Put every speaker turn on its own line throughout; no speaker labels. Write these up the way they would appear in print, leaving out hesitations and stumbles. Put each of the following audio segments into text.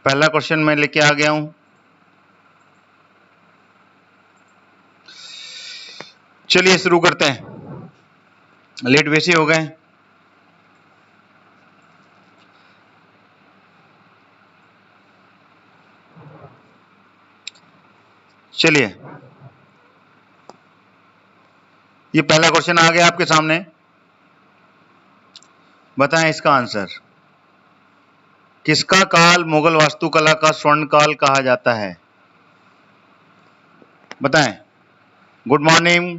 पहला क्वेश्चन मैं लेके आ गया हूं। चलिए शुरू करते हैं, लेट वैसे हो गए। चलिए, ये पहला क्वेश्चन आ गया आपके सामने। बताएं इसका आंसर। किसका काल मुगल वास्तुकला का स्वर्ण काल कहा जाता है? बताएं। गुड मॉर्निंग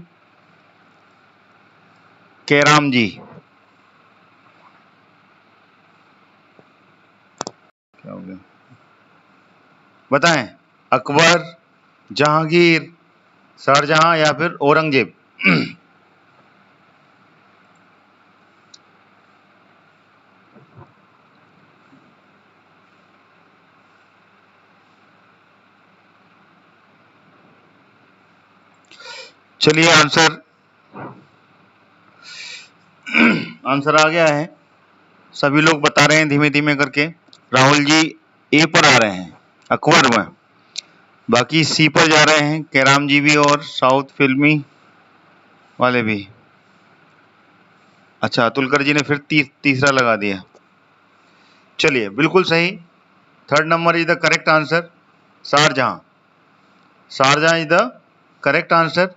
केराम जी। क्या हो गया? बताएं। अकबर, जहांगीर, शाहजहां या फिर औरंगजेब? चलिए आंसर आ गया है। सभी लोग बता रहे हैं धीमे धीमे करके। राहुल जी ए पर आ रहे हैं, अकबर में। बाकी सी पर जा रहे हैं, केराम जी भी और साउथ फिल्मी वाले भी। अच्छा, अतुलकर जी ने फिर तीसरा लगा दिया। चलिए, बिल्कुल सही। Third number is the correct answer, शारजहां। शारजहां is the correct answer.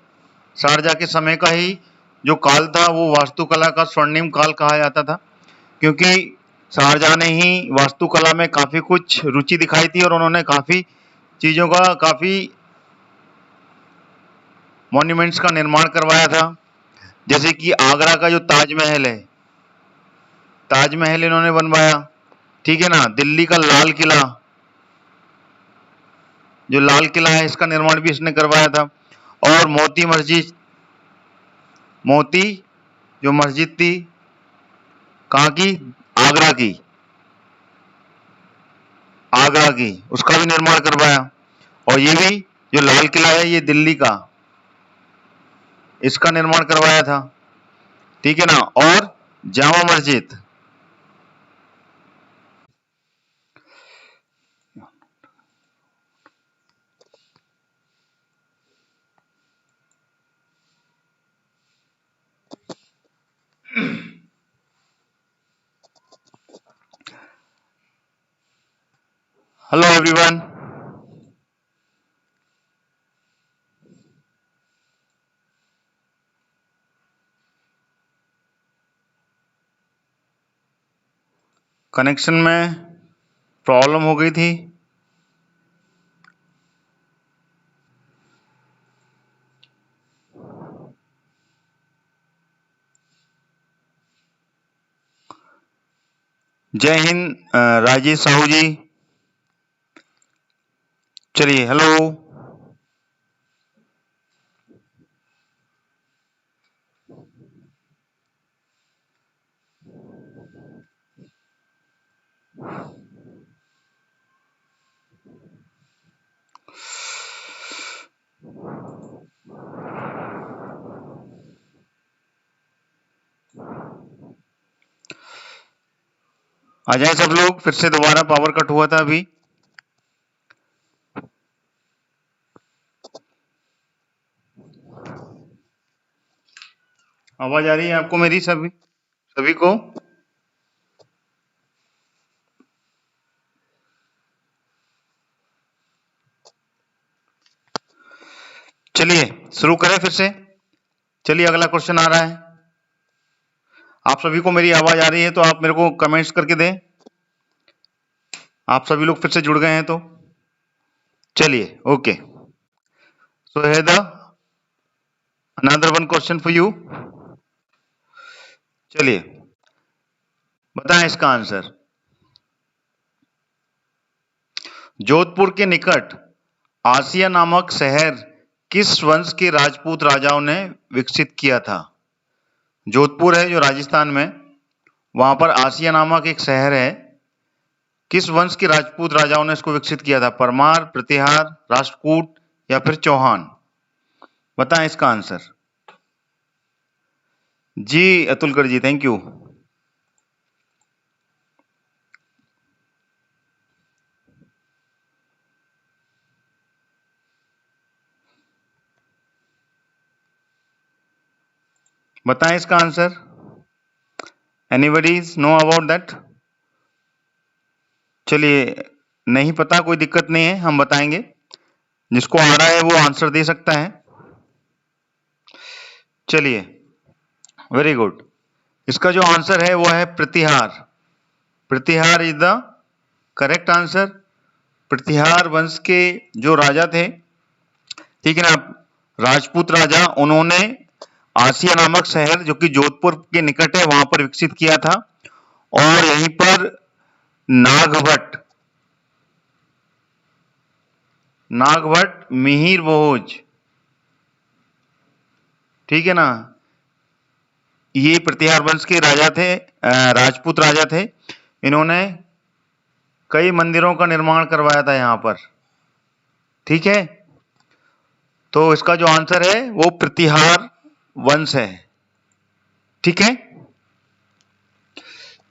शारजहां के समय का ही जो काल था वो वास्तुकला का स्वर्णिम काल कहा जाता था, क्योंकि शाहजहां ने ही वास्तुकला में काफी कुछ रुचि दिखाई थी और उन्होंने काफी चीजों का, काफी मॉन्यूमेंट्स का निर्माण करवाया था। जैसे कि आगरा का जो ताजमहल है, ताजमहल इन्होंने बनवाया, ठीक है ना। दिल्ली का लाल किला, जो लाल किला है, इसका निर्माण भी इसने करवाया था। और मोती मस्जिद, मोती जो मस्जिद थी, कहाँ की? आगरा की, आगरा की, उसका भी निर्माण करवाया। और ये भी जो लाल किला है, ये दिल्ली का, इसका निर्माण करवाया था, ठीक है ना। और Jama Masjid, hello everyone. Connection में प्रॉब्लम हो गई थी। जय हिंद राजेश साहू जी। चलिए, हेलो। आ जाए सब लोग, फिर से दोबारा पावर कट हुआ था अभी। आवाज आ रही है आपको मेरी? सभी को? चलिए शुरू करें फिर से। चलिए, अगला क्वेश्चन आ रहा है। आप सभी को मेरी आवाज आ रही है तो आप मेरे को कमेंट्स करके दें। आप सभी लोग फिर से जुड़ गए हैं तो चलिए, ओके। सो है the another one question for you. चलिए, बताएं इसका आंसर। जोधपुर के निकट आसिया नामक शहर किस वंश के राजपूत राजाओं ने विकसित किया था? जोधपुर है जो राजस्थान में, वहां पर आसिया नामक एक शहर है। किस वंश के राजपूत राजाओं ने इसको विकसित किया था? परमार, प्रतिहार, राष्ट्रकूट या फिर चौहान? बताएं इसका आंसर। जी अतुलकर जी, थैंक यू। बताएं इसका answer. Anybody know about that? चलिए, नहीं पता कोई दिक्कत नहीं है, हम बताएंगे। जिसको आ रहा है वो आंसर दे सकता है। चलिए, वेरी गुड। इसका जो आंसर है वो है प्रतिहार। प्रतिहार इज द करेक्ट आंसर। प्रतिहार वंश के जो राजा थे, ठीक है ना, राजपूत राजा, उन्होंने आसिया नामक शहर जो कि जोधपुर के निकट है वहां पर विकसित किया था, और यहीं पर नागभट्ट मिहिर भोज, ठीक है ना, ये प्रतिहार वंश के राजा थे, राजपूत राजा थे। इन्होंने कई मंदिरों का निर्माण करवाया था यहाँ पर, ठीक है। तो इसका जो आंसर है वो प्रतिहार वंश है, ठीक है।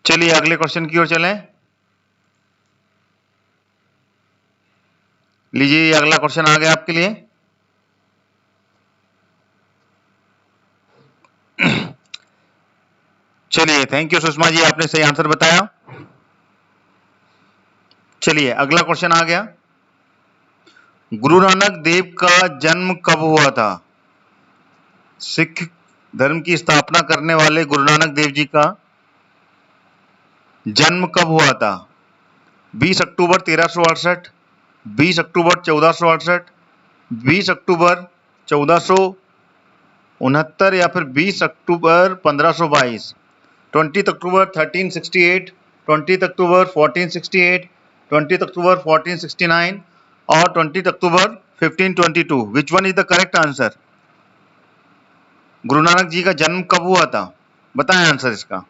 चलिए अगले क्वेश्चन की ओर चलें। लीजिए, अगला क्वेश्चन आ गया आपके लिए। चलिए, थैंक यू सुषमा जी, आपने सही आंसर बताया। चलिए अगला क्वेश्चन आ गया। गुरु नानक देव का जन्म कब हुआ था? सिख धर्म की स्थापना करने वाले गुरु नानक देव जी का जन्म कब हुआ था? 20 अक्टूबर 1368, 20 अक्टूबर 1468, 20 अक्टूबर 1469 या फिर 20 अक्टूबर 1522? 20 अक्टूबर 1368, 20 अक्टूबर 1468, 20 अक्टूबर 1469 और 20 अक्टूबर 1522? Which one is the correct answer? Guru Nanak ji का जन्म कब हुआ था? बताएं आंसर इसका।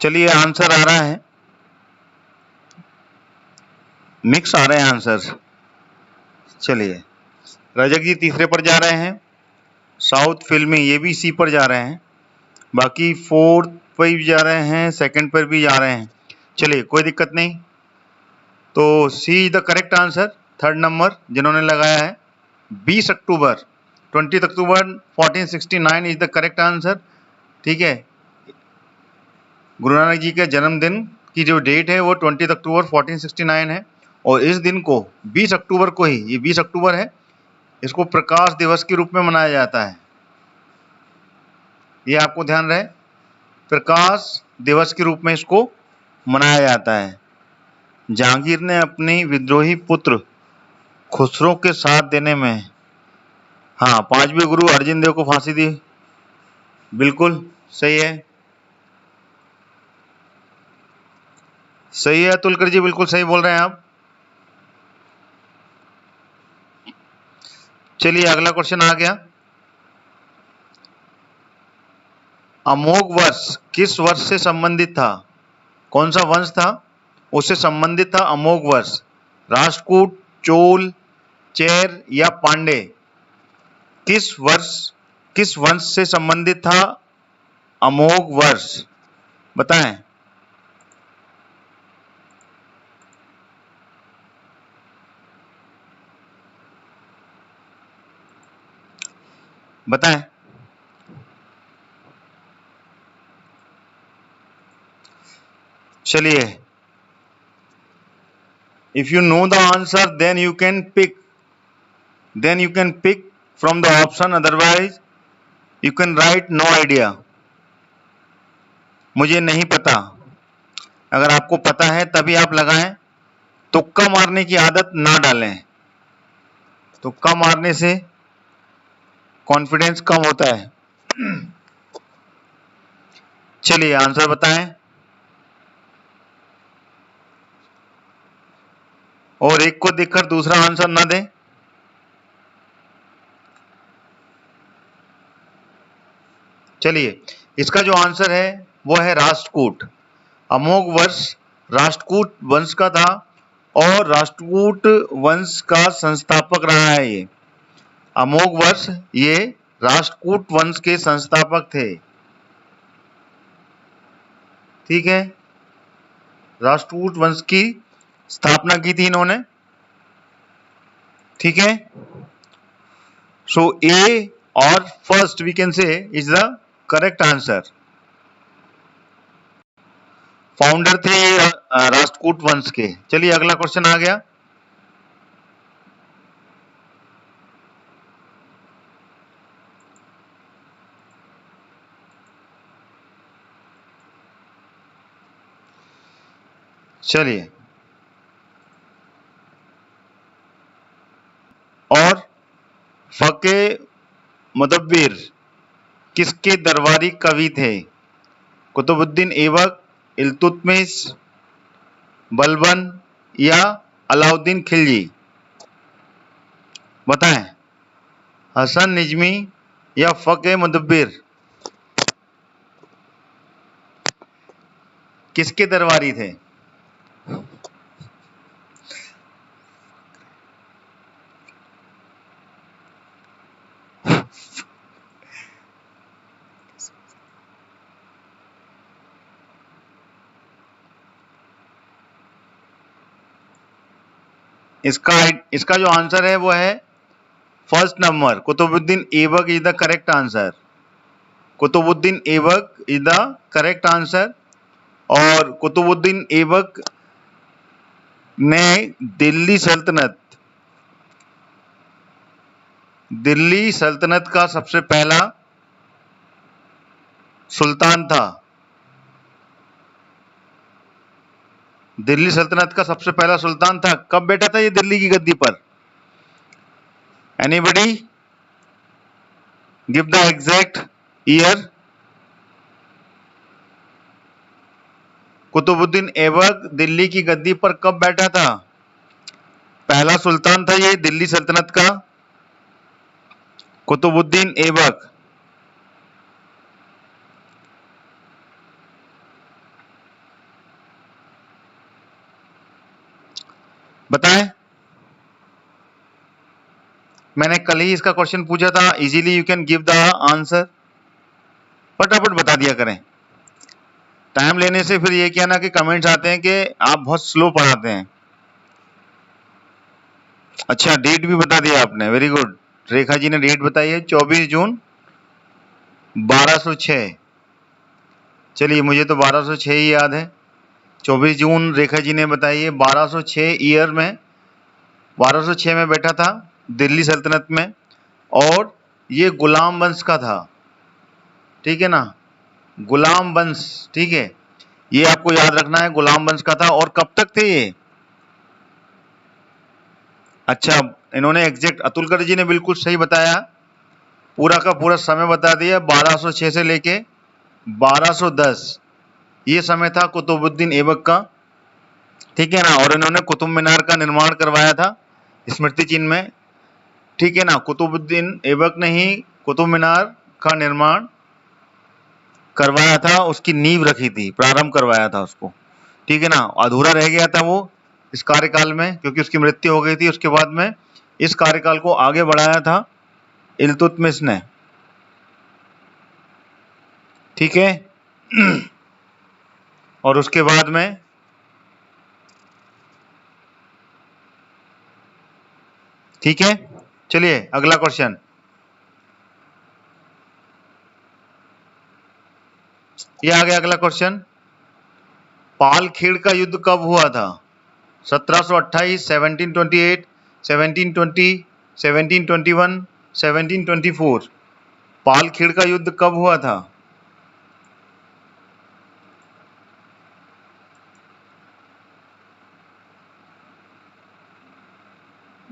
चलिए, आंसर आ रहा है, मिक्स आ रहे हैं आंसर। चलिए, रजक जी तीसरे पर जा रहे हैं, साउथ फिल्मी ये भी सी पर जा रहे हैं, बाकी फोर्थ पर भी जा रहे हैं, सेकंड पर भी जा रहे हैं। चलिए, कोई दिक्कत नहीं। तो C is the correct answer. Third number जिन्होंने लगाया है 20 October, 20 October 1469 is the correct answer, ठीक है। गुरु नानक जी के जन्मदिन की जो डेट है वो 20 अक्टूबर 1469 है, और इस दिन को 20 अक्टूबर को ही, ये 20 अक्टूबर है, इसको प्रकाश दिवस के रूप में मनाया जाता है। ये आपको ध्यान रहे, प्रकाश दिवस के रूप में इसको मनाया जाता है। जहांगीर ने अपनी विद्रोही पुत्र खुसरो के साथ देने में, हाँ, 5वें गुरु अर्जुन देव को फांसी दी। बिल्कुल सही है, सही है अतुलकर जी, बिल्कुल सही बोल रहे हैं आप। चलिए अगला क्वेश्चन आ गया। अमोघ वर्ष किस वर्ष से संबंधित था? कौन सा वंश था उससे संबंधित था अमोघ वर्ष? राष्ट्रकूट, चोल, चेर या पांडे? किस वंश से संबंधित था अमोघ वर्ष? बताएं। बताएं। चलिए, if you know the answer then you can pick from the option, otherwise you can write no idea। मुझे नहीं पता, अगर आपको पता है तभी आप लगाएं। तुक्का मारने की आदत ना डालें, तुक्का मारने से कॉन्फिडेंस कम होता है। चलिए आंसर बताएं, और एक को देखकर दूसरा आंसर ना दें। चलिए, इसका जो आंसर है वो है राष्ट्रकूट। अमोघ वर्ष राष्ट्रकूट वंश का था, और राष्ट्रकूट वंश का संस्थापक रहा है ये। अमोघवर्ष ये राष्ट्रकूट वंश के संस्थापक थे। ठीक है, राष्ट्रकूट वंश की स्थापना की थी इन्होंने। ठीक है, सो ए और first we can say is the correct answer. Founder थे ये राष्ट्रकूट वंश के। चलिए अगला क्वेश्चन आ गया। चलिए, और फके मुदब्बिर किसके दरबारी कवि थे? कुतुबुद्दीन ऐबक, इल्तुतमिश, बलबन या अलाउद्दीन खिलजी? बताएं, हसन निजमी या फके मुदब्बिर किसके दरबारी थे? इसका जो आंसर है वो है first number, Qutubuddin Aibak is the correct answer. Qutubuddin Aibak is the correct answer. और कुतुबुद्दीन ऐबक ने दिल्ली सल्तनत का सबसे पहला सुल्तान था। दिल्ली सल्तनत का सबसे पहला सुल्तान था। कब बैठा था ये दिल्ली की गद्दी पर? Anybody give the exact year? Qutubuddin Aibak Delhi की गद्दी पर कब बैठा था? पहला सुल्तान था ये दिल्ली सल्तनत का, कुतुबुद्दीन ऐबक। बताएं, मैंने कल ही इसका क्वेश्चन पूछा था। Easily you can give the answer. फटाफट बता दिया करें। टाइम लेने से फिर ये क्या ना कि कमेंट्स आते हैं कि आप बहुत स्लो पढ़ाते हैं। अच्छा, डेट भी बता दिया आपने, वेरी गुड। रेखा जी ने डेट बताई है 24 जून 1206। चलिए, मुझे तो 1206 ही याद है। 24 जून रेखा जी ने बताई है। 1206 ईयर में 1206 में बैठा था दिल्ली सल्तनत में, और ये गुलाम वंश का था। ठीक है ना, गुलाम वंश। ठीक है, ये आपको याद रखना है, गुलाम वंश का था। और कब तक थे ये? अच्छा, इन्होंने एग्जैक्ट, अतुलकर जी ने बिल्कुल सही बताया, पूरा का पूरा समय बता दिया। 1206 से लेके 1210 ये समय था कुतुबुद्दीन ऐबक का। ठीक है ना, और इन्होंने कुतुब मीनार का निर्माण करवाया था स्मृति चिन्ह में। ठीक है ना, कुतुबुद्दीन ऐबक ने ही कुतुब मीनार का निर्माण करवाया था, उसकी नींव रखी थी, प्रारंभ करवाया था उसको। ठीक है ना, अधूरा रह गया था वो इस कार्यकाल में क्योंकि उसकी मृत्यु हो गई थी। उसके बाद में इस कार्यकाल को आगे बढ़ाया था इल्तुतमिश ने। ठीक है और उसके बाद में ठीक है, चलिए अगला क्वेश्चन। ये आ गया अगला क्वेश्चन। पालखेड़ का युद्ध कब हुआ था? 1728, 1728, 1720, 1721, 1724? पालखेड़ का युद्ध कब हुआ था?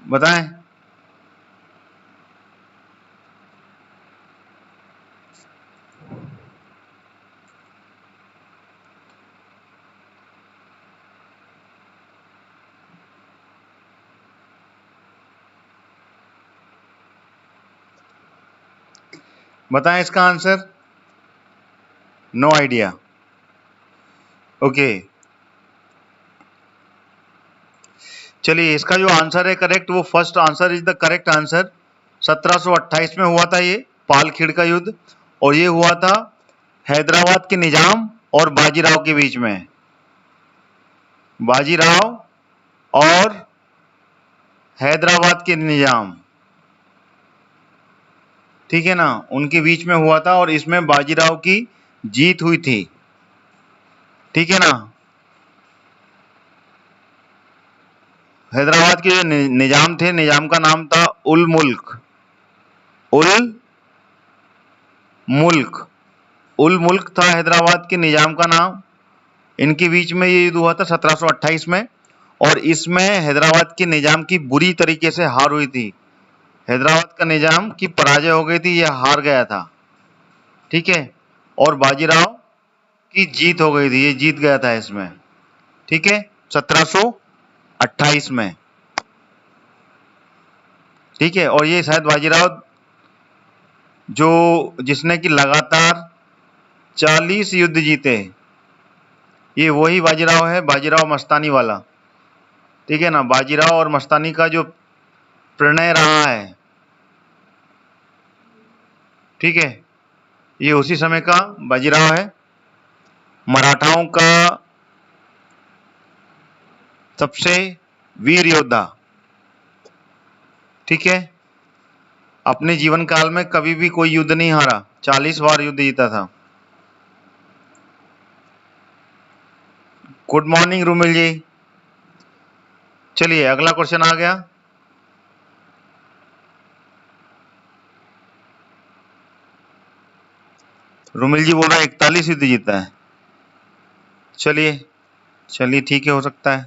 बताएं। बताएं इसका आंसर। No idea. ओके, चलिए इसका जो आंसर है करेक्ट, वो first answer is the correct answer. 1728 में हुआ था ये पालखेड़ का युद्ध, और ये हुआ था हैदराबाद के निजाम और बाजीराव के बीच में। बाजीराव और हैदराबाद के निजाम, ठीक है ना, उनके बीच में हुआ था, और इसमें बाजीराव की जीत हुई थी, ठीक है ना। हैदराबाद के जो निजाम थे, निजाम का नाम था उल मुल्क। उल मुल्क था हैदराबाद के निजाम का नाम। इनके बीच में ये युद्ध हुआ था 1728 में, और इसमें हैदराबाद के निजाम की बुरी तरीके से हार हुई थी। हैदराबाद का निजाम की पराजय हो गई थी, ये हार गया था, ठीक है, और बाजीराव की जीत हो गई थी, ये जीत गया था इसमें, ठीक है, 1728 में, ठीक है। और ये शायद बाजीराव जिसने कि लगातार 40 युद्ध जीते, ये वही बाजीराव है, बाजीराव मस्तानी वाला, ठीक है ना। बाजीराव और मस्तानी का जो प्रणय रहा है, ठीक है, ये उसी समय का बाजीराव है। मराठाओं का सबसे वीर योद्धा, ठीक है, अपने जीवन काल में कभी भी कोई युद्ध नहीं हारा, 40 बार युद्ध जीता था। गुड मॉर्निंग रूमिल जी। चलिए अगला क्वेश्चन आ गया। रूमिल जी बोल रहा है 41 युद्ध जीता है। चलिए ठीक है, हो सकता है।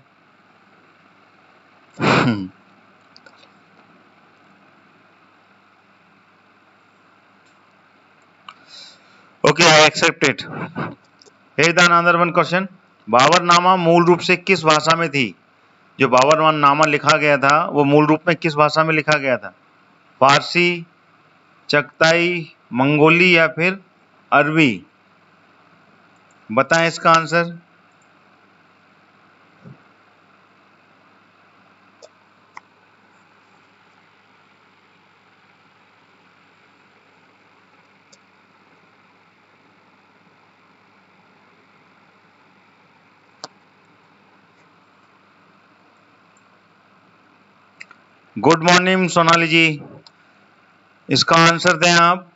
Okay, I accept it. Here the another one question. Baburnama मूल रूप से किस भाषा में थी? जो बाबरनामा लिखा गया था वो मूल रूप में किस भाषा में लिखा गया था? फारसी, चगताई, मंगोली या फिर अरबी? बताएं इसका आंसर। गुड मॉर्निंग सोनाली जी, इसका आंसर दें आप।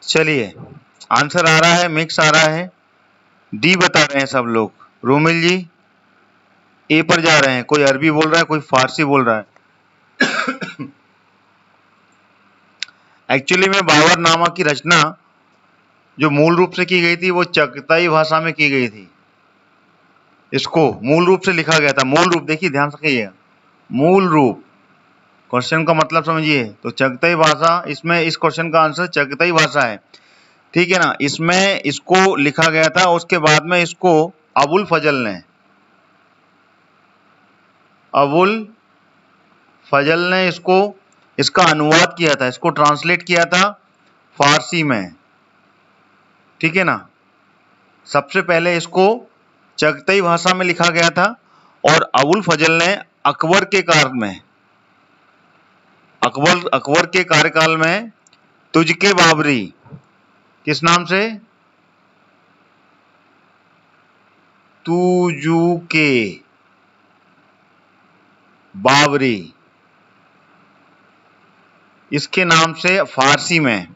चलिए आंसर आ रहा है, मिक्स आ रहा है, डी बता रहे हैं सब लोग। रोमिल जी ए पर जा रहे हैं, कोई अरबी बोल रहा है, कोई फारसी बोल रहा है। एक्चुअली में बाबरनामा की रचना जो मूल रूप से की गई थी वो चगताई भाषा में की गई थी। इसको मूल रूप से लिखा गया था, मूल रूप देखिए, ध्यान से कहिएगा, मूल रूप, क्वेश्चन का मतलब समझिए। तो चगताई भाषा, इसमें इस क्वेश्चन का आंसर चगताई भाषा है, ठीक है ना। इसमें इसको लिखा गया था, उसके बाद में इसको अबुल फजल ने इसका अनुवाद किया था, इसको ट्रांसलेट किया था फारसी में, ठीक है ना। सबसे पहले इसको चगताई भाषा में लिखा गया था, और अबुल फजल ने अकबर के कार्यकाल में तुझके बाबरी, किस नाम से? तुझके बाबरी, इसके नाम से फारसी में,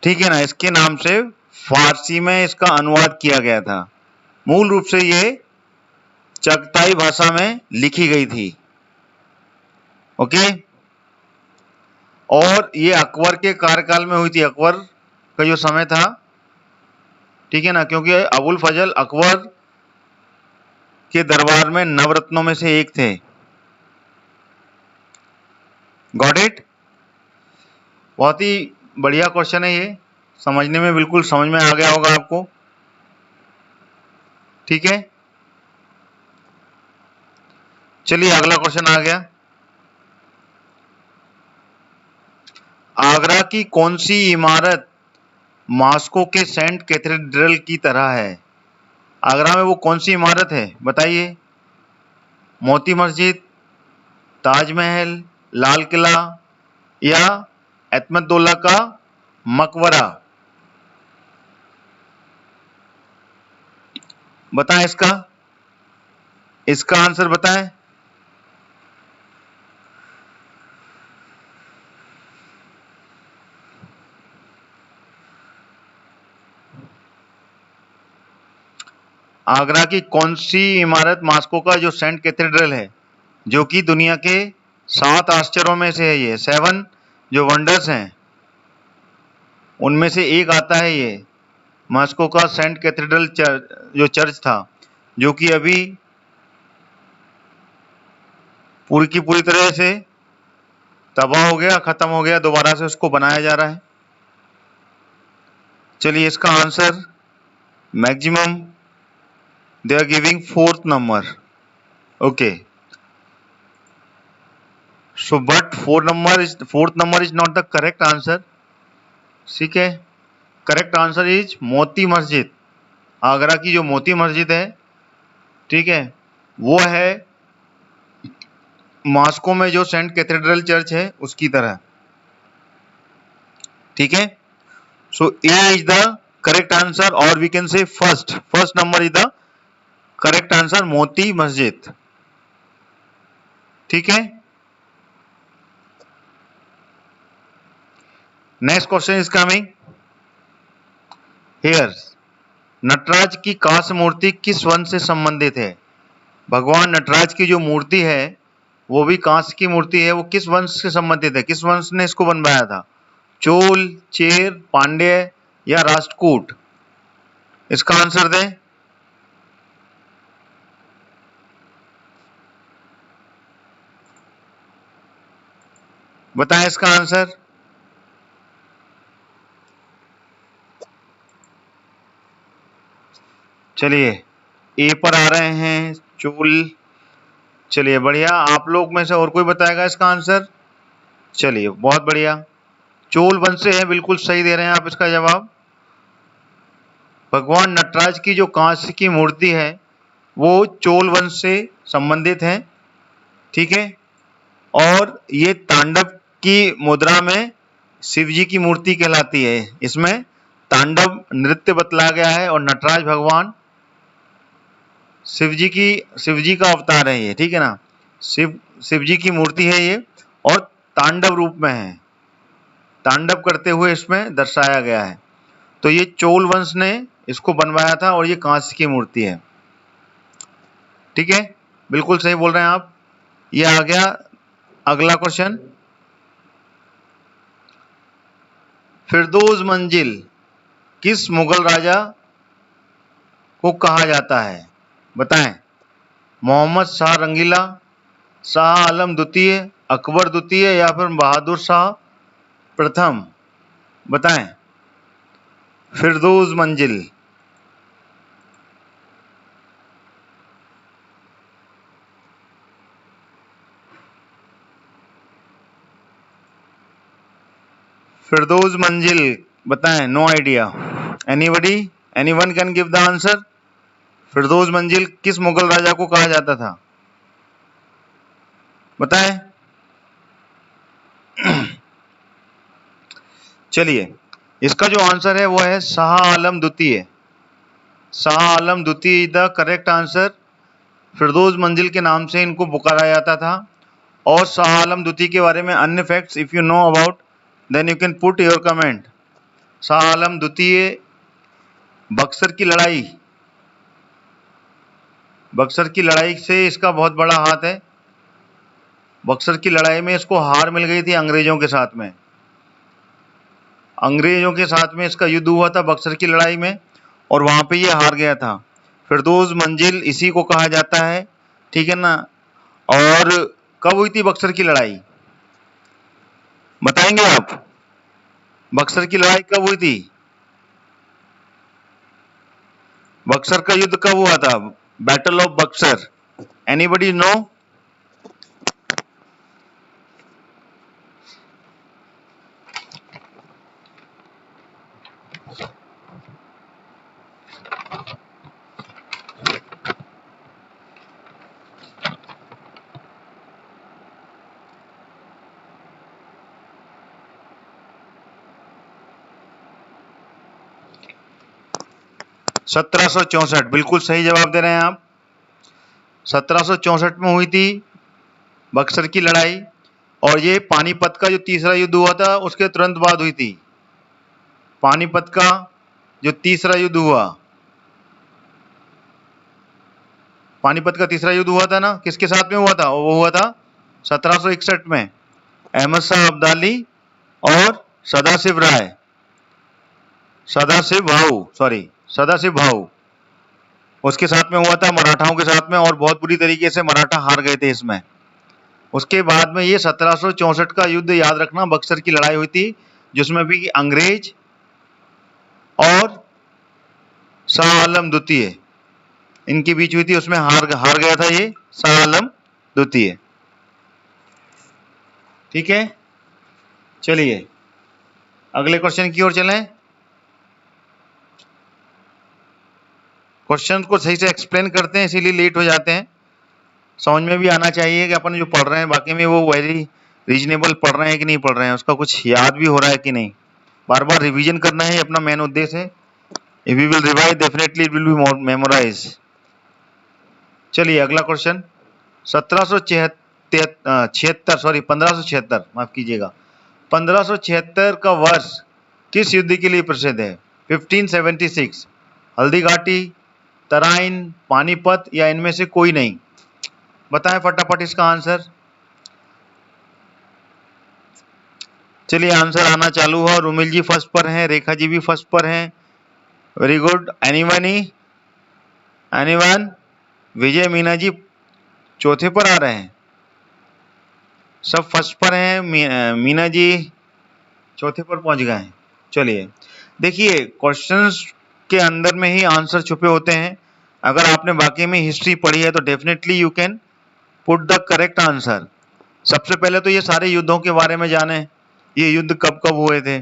ठीक है ना, इसके नाम से फारसी में इसका अनुवाद किया गया था। मूल रूप से ये चगताई भाषा में लिखी गई थी, ओके। और ये अकबर के कार्यकाल में हुई थी, अकबर का जो समय था, ठीक है ना, क्योंकि अबुल फजल अकबर के दरबार में नवरत्नों में से एक थे। Got it? बहुत ही बढ़िया क्वेश्चन है ये, समझने में बिल्कुल समझ में आ गया होगा आपको, ठीक है। चलिए अगला क्वेश्चन आ गया। आगरा की कौन सी इमारत मॉस्को के सेंट कैथेड्रल की तरह है? आगरा में वो कौन सी इमारत है बताइए? मोती मस्जिद, ताजमहल, लाल किला या अहमदुल्ला का मकबरा? बताएं इसका आंसर बताएं। आगरा की कौन सी इमारत मॉस्को का जो सेंट कैथेड्रल है, जो कि दुनिया के 7 आश्चर्यों में से है, ये 7 जो वंडर्स हैं उनमें से एक आता है ये मॉस्को का सेंट कैथेड्रल जो चर्च था, जो कि अभी पूरी की पूरी तरह से तबाह हो गया, खत्म हो गया, दोबारा से उसको बनाया जा रहा है। चलिए इसका answer maximum they are giving 4th number. Okay, so but 4th number is not the correct answer। ठीक है, correct answer is Moti Masjid. Agra की जो मोती मस्जिद है, ठीक है, वो है मॉस्को में जो सेंट कैथेड्रल चर्च है उसकी तरह। ठीक है, so A is the correct answer, और we can say first number is the correct answer, Moti Masjid. ठीक है, next question is coming here. Nataraja की कांस्य मूर्ति किस वंश से संबंधित है? भगवान नटराज की जो मूर्ति है वो भी कांस्य की मूर्ति है, वो किस वंश से संबंधित है? किस वंश ने इसको बनवाया था? चोल, चेर, पांड्य या राष्ट्रकूट? इसका आंसर दें। बताएं इसका आंसर। चलिए ए पर आ रहे हैं चोल। चलिए बढ़िया, आप लोग में से और कोई बताएगा इसका आंसर? चलिए बहुत बढ़िया, चोल वंश से है, बिल्कुल सही दे रहे हैं आप इसका जवाब। भगवान नटराज की जो कांस्य की मूर्ति है वो चोल वंश से संबंधित है। ठीक है, और ये तांडव की मुद्रा में शिव जी की मूर्ति कहलाती है। इसमें तांडव नृत्य बतलाया गया है और नटराज भगवान शिव जी का अवतार है ये। ठीक है ना, शिव जी की मूर्ति है ये, और तांडव रूप में है, तांडव करते हुए इसमें दर्शाया गया है। तो ये चोल वंश ने इसको बनवाया था और ये कांस्य की मूर्ति है। ठीक है, बिल्कुल सही बोल रहे हैं आप। ये आ गया अगला क्वेश्चन। फिरदौस मंजिल किस मुगल राजा को कहा जाता है? बताएं। मोहम्मद शाह रंगीला, शाह आलम द्वितीय, अकबर द्वितीय या फिर बहादुर शाह प्रथम? बताएं। फिरदौस मंजिल। फिरदौस मंजिल बताएं। No idea. Anybody, anyone can give the answer. Firdaus Manzil किस मुगल राजा को कहा जाता था? बताएं। चलिए इसका जो आंसर है वो है शाह आलम द्वितीय। शाह आलम द्वितीय is the correct answer. Firdaus मंजिल के नाम से इनको पुकारा जाता था। और शाह आलम द्वितीय के बारे में अन्य facts if you know about then you can put your comment. Shah Alam द्वितीय बक्सर की लड़ाई से इसका बहुत बड़ा हाथ है। बक्सर की लड़ाई में इसको हार मिल गई थी अंग्रेजों के साथ में। अंग्रेजों के साथ में इसका युद्ध हुआ था बक्सर की लड़ाई में, और वहां पे ये हार गया था। फिरदौस मंजिल इसी को कहा जाता है। ठीक है ना, और कब हुई थी बक्सर की लड़ाई? बताएंगे आप? बक्सर की लड़ाई कब हुई थी? बक्सर का युद्ध कब हुआ था? Battle of Buxar, anybody know? 1764, बिल्कुल सही जवाब दे रहे हैं आप। 1764 में हुई थी बक्सर की लड़ाई, और ये पानीपत का जो तीसरा युद्ध हुआ था उसके तुरंत बाद हुई थी। पानीपत का जो तीसरा युद्ध हुआ, पानीपत का तीसरा युद्ध हुआ था ना, किसके साथ में हुआ था? वो हुआ था 1761 में अहमद शाह अब्दाली और सदाशिव राय, सदाशिव भाऊ उसके साथ में हुआ था, मराठाओं के साथ में, और बहुत बुरी तरीके से मराठा हार गए थे इसमें। उसके बाद में ये 1764 का युद्ध याद रखना, बक्सर की लड़ाई हुई थी, जिसमें भी अंग्रेज और शाह आलम द्वितीय इनके बीच हुई थी, उसमें हार गया था ये शाह आलम द्वितीय। ठीक है, चलिए अगले क्वेश्चन की ओर चलें। क्वेश्चन को सही से एक्सप्लेन करते हैं, इसीलिए लेट हो जाते हैं। समझ में भी आना चाहिए कि अपन जो पढ़ रहे हैं बाकी में वो वेरी रीजनेबल पढ़ रहे हैं कि नहीं पढ़ रहे हैं, उसका कुछ याद भी हो रहा है कि नहीं। बार बार रिवीजन करना है अपना मेन उद्देश्य है। If we will revise definitely it will be memorise. चलिए अगला क्वेश्चन। 1576, माफ कीजिएगा, 1576 का वर्ष किस युद्ध के लिए प्रसिद्ध है? 1576, हल्दी घाटी, तराइन, पानीपत या इनमें से कोई नहीं? बताएं फटाफट इसका आंसर। चलिए आंसर आना चालू हुआ। रुमिल जी फर्स्ट पर हैं, रेखा जी भी फर्स्ट पर हैं। Very good. एनीवन? विजय मीना जी चौथे पर आ रहे हैं, सब फर्स्ट पर हैं। मीना जी चौथे पर पहुंच गए हैं। चलिए देखिए, क्वेश्चंस के अंदर में ही आंसर छुपे होते हैं। अगर आपने वाकई में हिस्ट्री पढ़ी है तो definitely you can put the correct answer. सबसे पहले तो ये सारे युद्धों के बारे में जाने, ये युद्ध कब कब हुए थे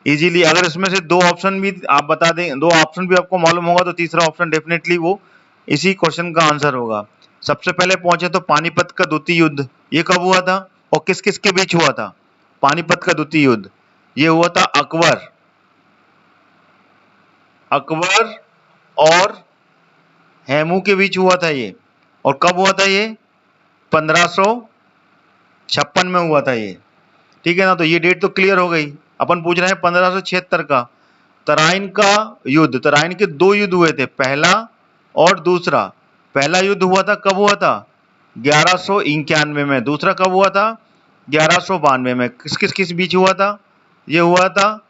इजीली। अगर इसमें से दो ऑप्शन भी आप बता दें, दो ऑप्शन भी आपको मालूम होगा, तो तीसरा ऑप्शन डेफिनेटली वो इसी क्वेश्चन का आंसर होगा। सबसे पहले पहुंचे तो पानीपत का द्वितीय युद्ध, ये कब हुआ था और किस किस के बीच हुआ था? पानीपत का द्वितीय युद्ध ये हुआ था अकबर और हेमू के बीच हुआ था ये। और कब हुआ था ये? 1556 में हुआ था ये। ठीक है ना, तो ये डेट तो क्लियर हो गई। अपन पूछ रहे हैं 1576 का तराइन का युद्ध। तराइन के दो युद्ध हुए थे, पहला और दूसरा। पहला युद्ध हुआ था, कब हुआ था? 1191 में। दूसरा कब हुआ था? 1192 में। किस बीच हुआ था? ये हुआ था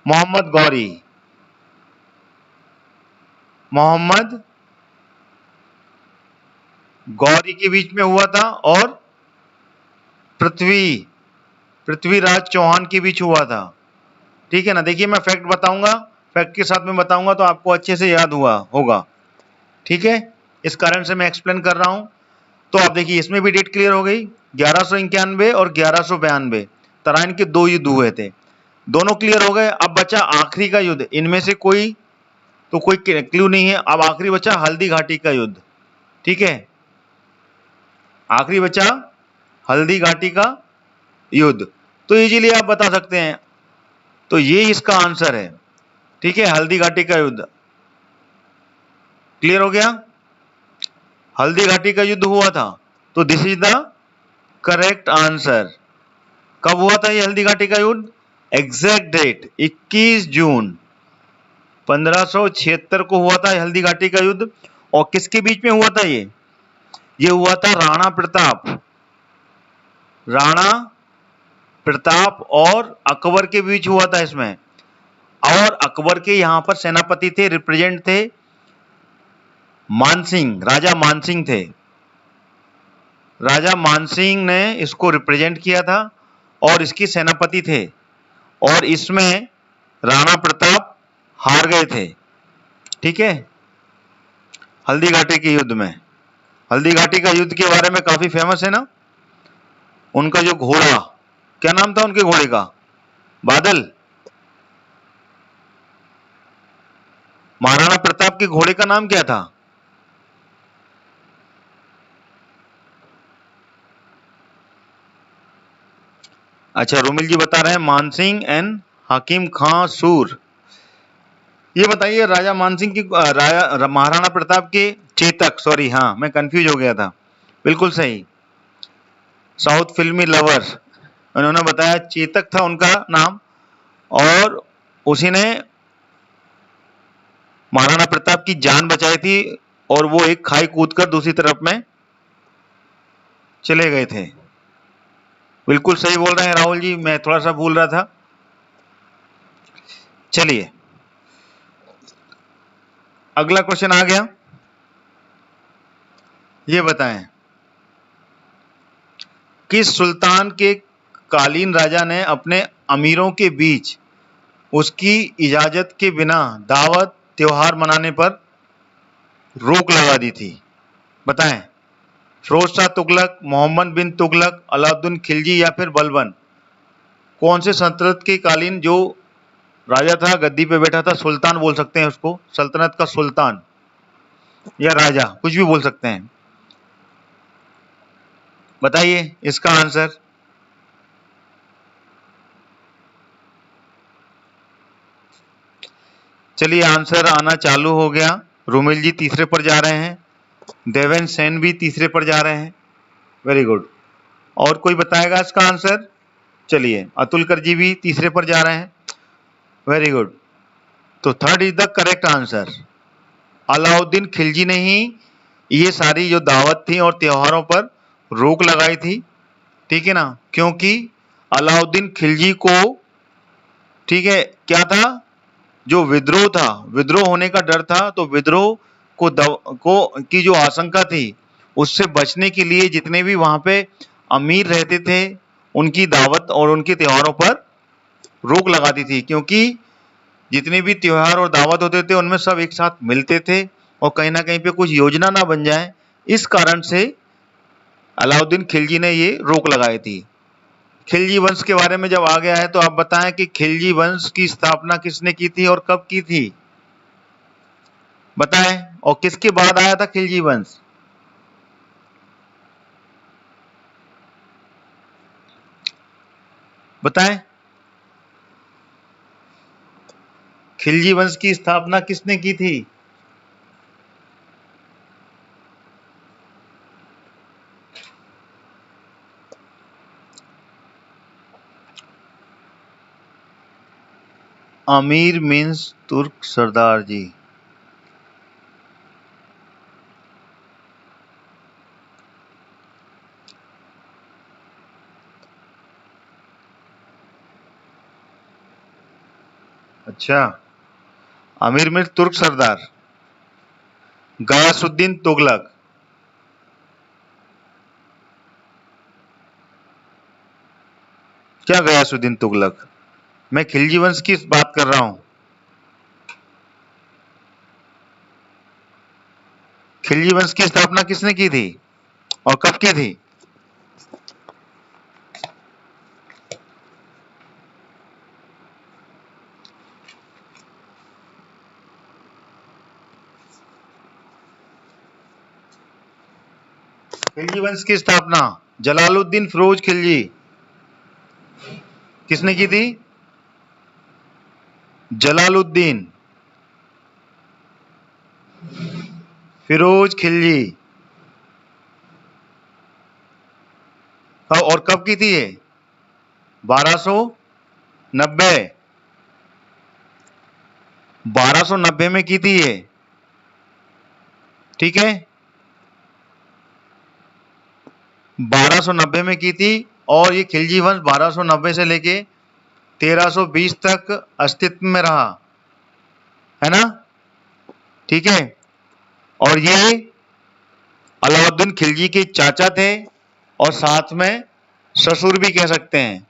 मोहम्मद गौरी के बीच में हुआ था, और पृथ्वीराज चौहान के बीच हुआ था। ठीक है ना। देखिए मैं फैक्ट बताऊंगा, फैक्ट के साथ में बताऊंगा तो आपको अच्छे से याद हुआ होगा। ठीक है, इस कारण से मैं एक्सप्लेन कर रहा हूं। तो आप देखिए इसमें भी डेट क्लियर हो गई, 1191 और 1192 तराइन के दो युद्ध हुए थे, दोनों क्लियर हो गए। अब बचा आखिरी का युद्ध, इनमें से कोई क्लू नहीं है। अब आखिरी बचा हल्दी घाटी का युद्ध। ठीक है, आखिरी बचा हल्दी घाटी का युद्ध, तो इजीली आप बता सकते हैं, तो ये इसका आंसर है। ठीक है, हल्दी घाटी का युद्ध क्लियर हो गया। हल्दी घाटी का युद्ध हुआ था, तो this is the correct answer. कब हुआ था ये हल्दी घाटी का युद्ध? एग्जैक्ट डेट 21 जून 1576 को हुआ था हल्दी घाटी का युद्ध। और किसके बीच में हुआ था ये हुआ था राणा प्रताप और अकबर के बीच हुआ था इसमें। और अकबर के यहां पर सेनापति थे, रिप्रेजेंट थे मानसिंह, राजा मानसिंह थे। राजा मानसिंह ने इसको रिप्रेजेंट किया था और इसके सेनापति थे, और इसमें राणा प्रताप हार गए थे। ठीक है, हल्दी घाटी के युद्ध में। हल्दी घाटी का युद्ध के बारे में काफी फेमस है ना, उनका जो घोड़ा, क्या नाम था उनके घोड़े का? बादल। महाराणा प्रताप के घोड़े का नाम क्या था? अच्छा, रुमिल जी बता रहे हैं मानसिंह एंड हकीम खां सूर। ये बताइए राजा मानसिंह की महाराणा प्रताप के चेतक, सॉरी हाँ मैं कंफ्यूज हो गया था, बिल्कुल सही, साउथ फिल्मी लवर, उन्होंने बताया चेतक था उनका नाम, और उसी ने महाराणा प्रताप की जान बचाई थी और वो एक खाई कूदकर दूसरी तरफ में चले गए थे। बिल्कुल सही बोल रहे हैं राहुल जी, मैं थोड़ा सा भूल रहा था। चलिए अगला क्वेश्चन आ गया, ये बताएं किस सुल्तान के कालीन राजा ने अपने अमीरों के बीच उसकी इजाजत के बिना दावत त्योहार मनाने पर रोक लगा दी थी? बताएं, फिरोज शाह तुगलक, मोहम्मद बिन तुगलक, अलाउद्दीन खिलजी या फिर बलबन? कौन से सल्तनत के कालीन जो राजा था, गद्दी पे बैठा था, सुल्तान बोल सकते हैं उसको, सल्तनत का सुल्तान या राजा, कुछ भी बोल सकते हैं, बताइए इसका आंसर। चलिए आंसर आना चालू हो गया, रुमिल जी तीसरे पर जा रहे हैं, देवेन सेन भी तीसरे पर जा रहे हैं, वेरी गुड। और कोई बताएगा इसका आंसर? चलिए अतुलकर जी भी तीसरे पर जा रहे हैं, वेरी गुड। तो third is the correct answer, Alauddin Khilji ने ही ये सारी जो दावत थी और त्योहारों पर रोक लगाई थी, ठीक है ना, क्योंकि अलाउद्दीन खिलजी को, ठीक है, क्या था, जो विद्रोह था, विद्रोह होने का डर था, तो विद्रोह को की जो आशंका थी उससे बचने के लिए जितने भी वहां पे अमीर रहते थे उनकी दावत और उनके त्योहारों पर रोक लगा दी थी, क्योंकि जितने भी त्योहार और दावत होते थे उनमें सब एक साथ मिलते थे और कहीं ना कहीं पे कुछ योजना ना बन जाए, इस कारण से अलाउद्दीन खिलजी ने ये रोक लगाई थी। खिलजी वंश के बारे में जब आ गया है तो आप बताएं कि खिलजी वंश की स्थापना किसने की थी और कब की थी, बताएं, और किसके बाद आया था खिलजी वंश? बताएं, खिलजी वंश की स्थापना किसने की थी? अमीर मीन्स तुर्क सरदार जी। अच्छा, अमीर मीन्स तुर्क सरदार, गयासुद्दीन तुगलक। क्या गयासुद्दीन तुगलक? मैं खिलजी वंश की बात कर रहा हूं। खिलजी वंश की स्थापना किसने की थी और कब की थी? खिलजी वंश की स्थापना जलालुद्दीन फिरोज खिलजी किसने की थी? जलालुद्दीन फिरोज खिलजी। और कब की थी ये? 1290, 1290 में की थी ये, ठीक है, 1290 में की थी। और ये खिलजी वंश 1290 से लेके 1320 तक अस्तित्व में रहा, है ना, ठीक है। और ये अलाउद्दीन खिलजी के चाचा थे और साथ में ससुर भी कह सकते हैं।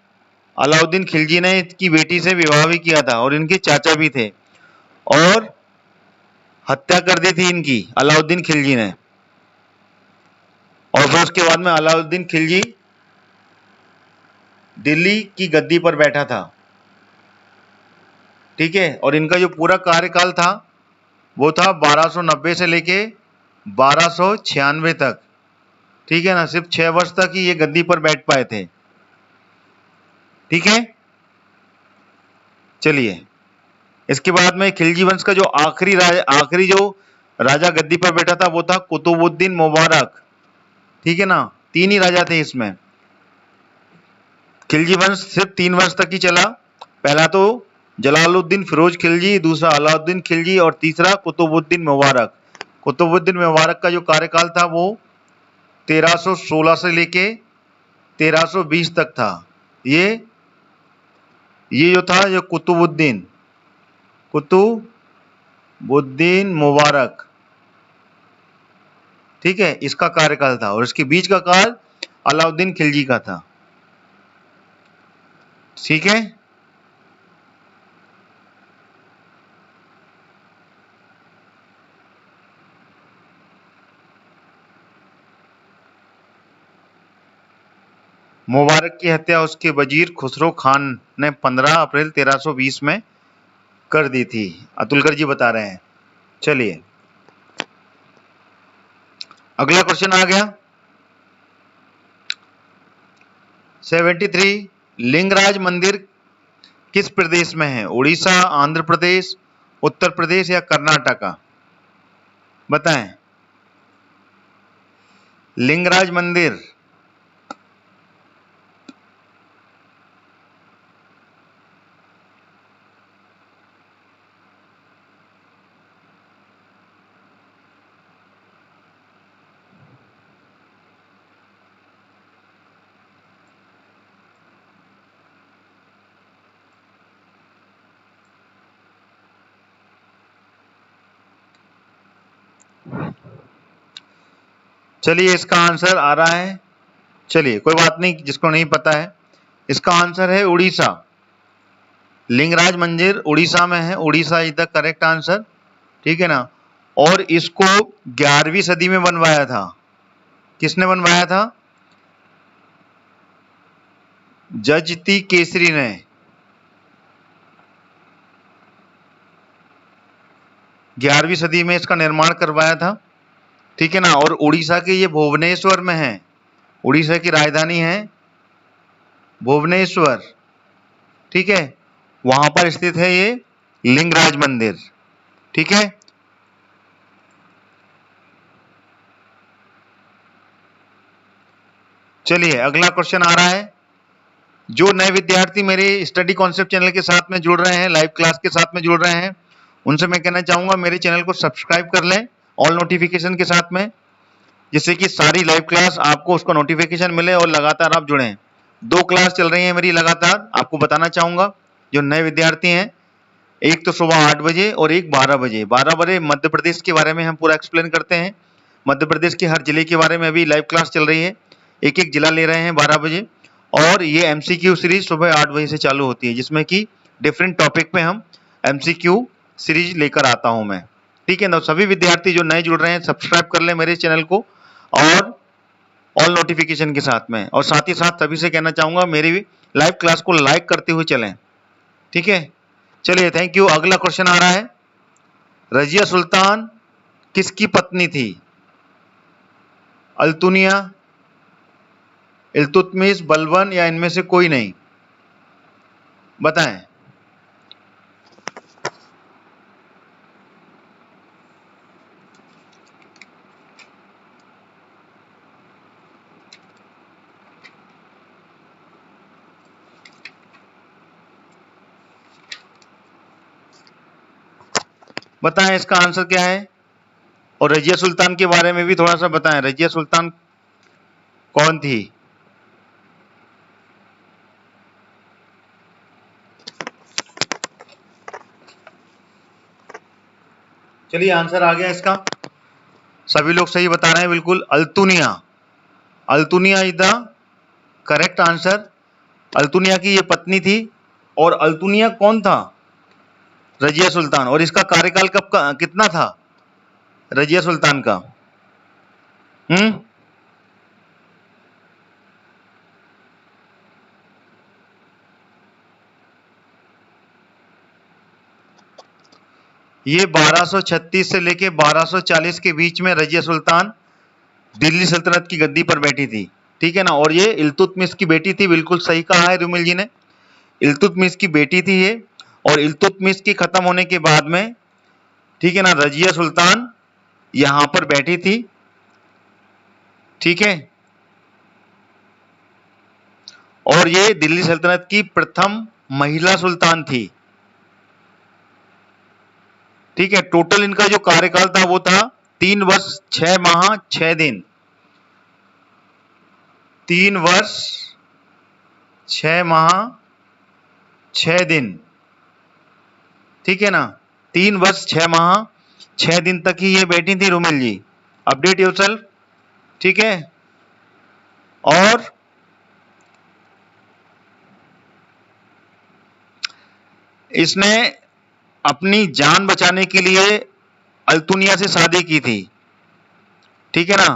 अलाउद्दीन खिलजी ने इसकी बेटी से विवाह भी किया था और इनके चाचा भी थे, और हत्या कर दी थी इनकी अलाउद्दीन खिलजी ने। और फिर उसके बाद में अलाउद्दीन खिलजी दिल्ली की गद्दी पर बैठा था, ठीक है। और इनका जो पूरा कार्यकाल था वो था 1290 से लेके 1296 तक, ठीक है ना, सिर्फ 6 वर्ष तक ही ये गद्दी पर बैठ पाए थे, ठीक है। चलिए इसके बाद में खिलजी वंश का जो आखिरी जो राजा गद्दी पर बैठा था वो था कुतुबुद्दीन मुबारक, ठीक है ना। 3 ही राजा थे इसमें। खिलजी वंश सिर्फ 3 वर्ष तक ही चला। पहला तो जलालुद्दीन फिरोज खिलजी, दूसरा अलाउद्दीन खिलजी और तीसरा कुतुबुद्दीन मुबारक। कुतुबुद्दीन मुबारक का जो कार्यकाल था वो 1316 से लेके 1320 तक था। ये जो था जो कुतुबुद्दीन मुबारक, ठीक है, इसका कार्यकाल था। और इसके बीच का काल अलाउद्दीन खिलजी का था, ठीक है। मुबारक की हत्या उसके वजीर खुसरो खान ने 15 अप्रैल 1320 में कर दी थी, अतुलकर जी बता रहे हैं। चलिए अगला क्वेश्चन आ गया 73। लिंगराज मंदिर किस प्रदेश में है? उड़ीसा, आंध्र प्रदेश, उत्तर प्रदेश या कर्नाटका? बताएं। लिंगराज मंदिर चलिए इसका आंसर आ रहा है। चलिए कोई बात नहीं, जिसको नहीं पता है, इसका आंसर है उड़ीसा। लिंगराज मंदिर उड़ीसा में है। Orissa is the correct answer, ठीक है ना। और इसको 11वीं सदी में बनवाया था। किसने बनवाया था? जजती केसरी ने। ग्यारहवीं सदी में इसका निर्माण करवाया था, ठीक है ना। और उड़ीसा के ये भुवनेश्वर में है। उड़ीसा की राजधानी है भुवनेश्वर, ठीक है। वहां पर स्थित है ये लिंगराज मंदिर, ठीक है। चलिए अगला क्वेश्चन आ रहा है। जो नए विद्यार्थी मेरे स्टडी कॉन्सेप्ट चैनल के साथ में जुड़ रहे हैं, लाइव क्लास के साथ में जुड़ रहे हैं, उनसे मैं कहना चाहूंगा मेरे चैनल को सब्सक्राइब कर लें ऑल नोटिफिकेशन के साथ में, जिससे कि सारी लाइव क्लास आपको उसका नोटिफिकेशन मिले और लगातार आप जुड़ें। 2 क्लास चल रही है मेरी लगातार, आपको बताना चाहूंगा। जो नए विद्यार्थी हैं, एक तो सुबह 8 बजे और एक 12 बजे। 12 बजे मध्य प्रदेश के बारे में हम पूरा एक्सप्लेन करते हैं। मध्य प्रदेश के हर जिले के बारे में अभी लाइव क्लास चल रही है। एक एक जिला ले रहे हैं 12 बजे। और ये एमसीक्यू सीरीज सुबह 8 बजे से चालू होती है, जिसमें कि डिफरेंट टॉपिक पे हम एमसीक्यू सीरीज लेकर आता हूं मैं, ठीक है ना। सभी विद्यार्थी जो नए जुड़ रहे हैं सब्सक्राइब कर लें मेरे चैनल को और ऑल नोटिफिकेशन के साथ में। और साथ ही साथ सभी से कहना चाहूंगा मेरी लाइव क्लास को लाइक करते हुए चलें, ठीक है। चलिए थैंक यू। अगला क्वेश्चन आ रहा है, रजिया सुल्तान किसकी पत्नी थी? अल्तुनिया, इल्तुतमिश, बलबन या इनमें से कोई नहीं? बताएं। बताएं इसका आंसर क्या है। और रजिया सुल्तान के बारे में भी थोड़ा सा बताएं, रजिया सुल्तान कौन थी? चलिए आंसर आ गया इसका, सभी लोग सही बता रहे हैं बिल्कुल। Altunia, Altunia is the correct answer. Altunia की ये पत्नी थी। और अल्तुनिया कौन था? रजिया सुल्तान। और इसका कार्यकाल कब का कितना था रजिया सुल्तान का? ये 1236 से लेके 1240 के बीच में रजिया सुल्तान दिल्ली सल्तनत की गद्दी पर बैठी थी, ठीक है ना। और ये इल्तुतमिश की बेटी थी, बिल्कुल सही कहा है रुमिल जी ने, इल्तुतमिश की बेटी थी ये। और इल्तुतमिश की खत्म होने के बाद में, ठीक है ना, रजिया सुल्तान यहां पर बैठी थी, ठीक है, और ये दिल्ली सल्तनत की प्रथम महिला सुल्तान थी, ठीक है। टोटल इनका जो कार्यकाल था वो था 3 वर्ष 6 माह 6 दिन, 3 वर्ष 6 माह 6 दिन, ठीक है ना, 3 वर्ष 6 माह 6 दिन तक ही ये बैठी थी रुमिल जी। अपडेट योरसेल्फ, ठीक है। और इसने अपनी जान बचाने के लिए अल्तुनिया से शादी की थी, ठीक है ना।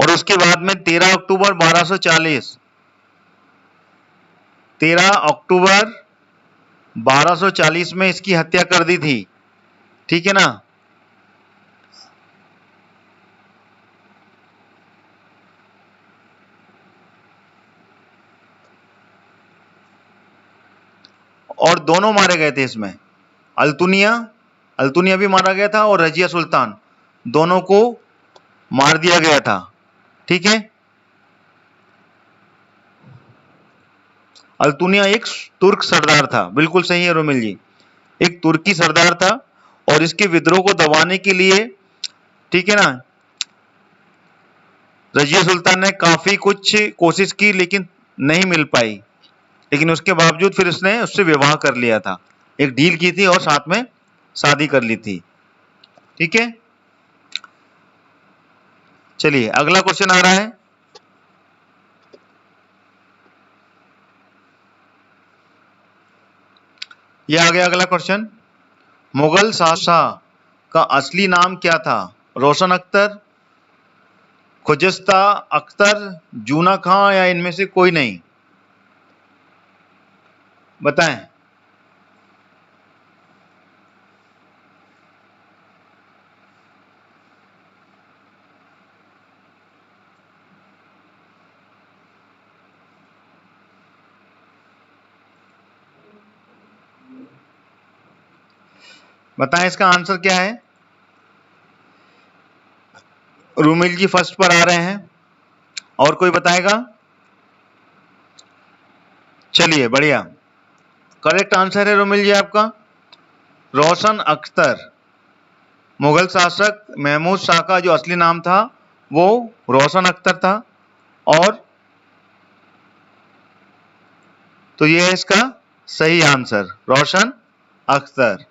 और उसके बाद में 13 अक्टूबर 1240 में इसकी हत्या कर दी थी, ठीक है ना। और दोनों मारे गए थे इसमें, अल्तुनिया भी मारा गया था और रजिया सुल्तान, दोनों को मार दिया गया था, ठीक है। अल्तुनिया एक तुर्क सरदार था, बिल्कुल सही है रोमिल जी, एक तुर्की सरदार था, और इसके विद्रोह को दबाने के लिए, ठीक है ना, रजिया सुल्तान ने काफी कुछ कोशिश की लेकिन नहीं मिल पाई, लेकिन उसके बावजूद फिर उसने उससे विवाह कर लिया था, एक डील की थी और साथ में शादी कर ली थी, ठीक है। चलिए अगला क्वेश्चन आ रहा है, ये आ गया अगला क्वेश्चन। मुगल शासक का असली नाम क्या था? रोशन अख्तर, खुजस्ता अख्तर, जूना खां, या इनमें से कोई नहीं? बताएं। बताएं इसका आंसर क्या है। रुमिल जी फर्स्ट पर आ रहे हैं, और कोई बताएगा? चलिए बढ़िया, करेक्ट आंसर है रुमिल जी आपका, रोशन अख्तर। मुगल शासक महमूद शाह का जो असली नाम था वो रोशन अख्तर था, और तो ये है इसका सही आंसर, रोशन अख्तर।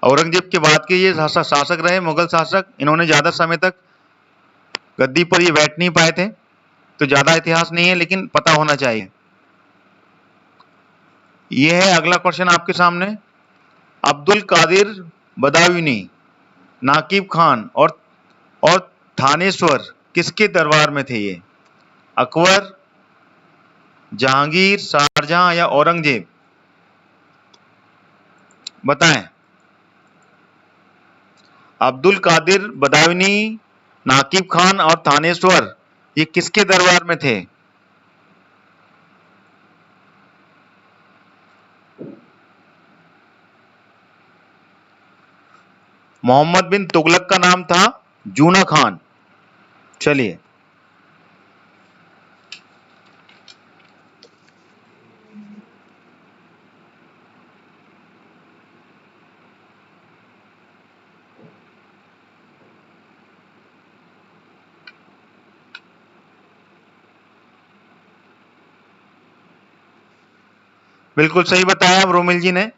औरंगजेब के बाद के ये शासक रहे, मुगल शासक, इन्होंने ज्यादा समय तक गद्दी पर ये बैठ नहीं पाए थे, तो ज्यादा इतिहास नहीं है लेकिन पता होना चाहिए। ये है अगला क्वेश्चन आपके सामने। अब्दुल कादिर बदायूनी, नाकिब खान और थानेश्वर किसके दरबार में थे ये? अकबर, जहांगीर, शाहजहां, या औरंगजेब? बताएं। अब्दुल कादिर बदायूनी, नाकिब खान और थानेश्वर ये किसके दरबार में थे? मोहम्मद बिन तुगलक का नाम था जूना खान। चलिए बिल्कुल सही बताया रोमिल जी ने,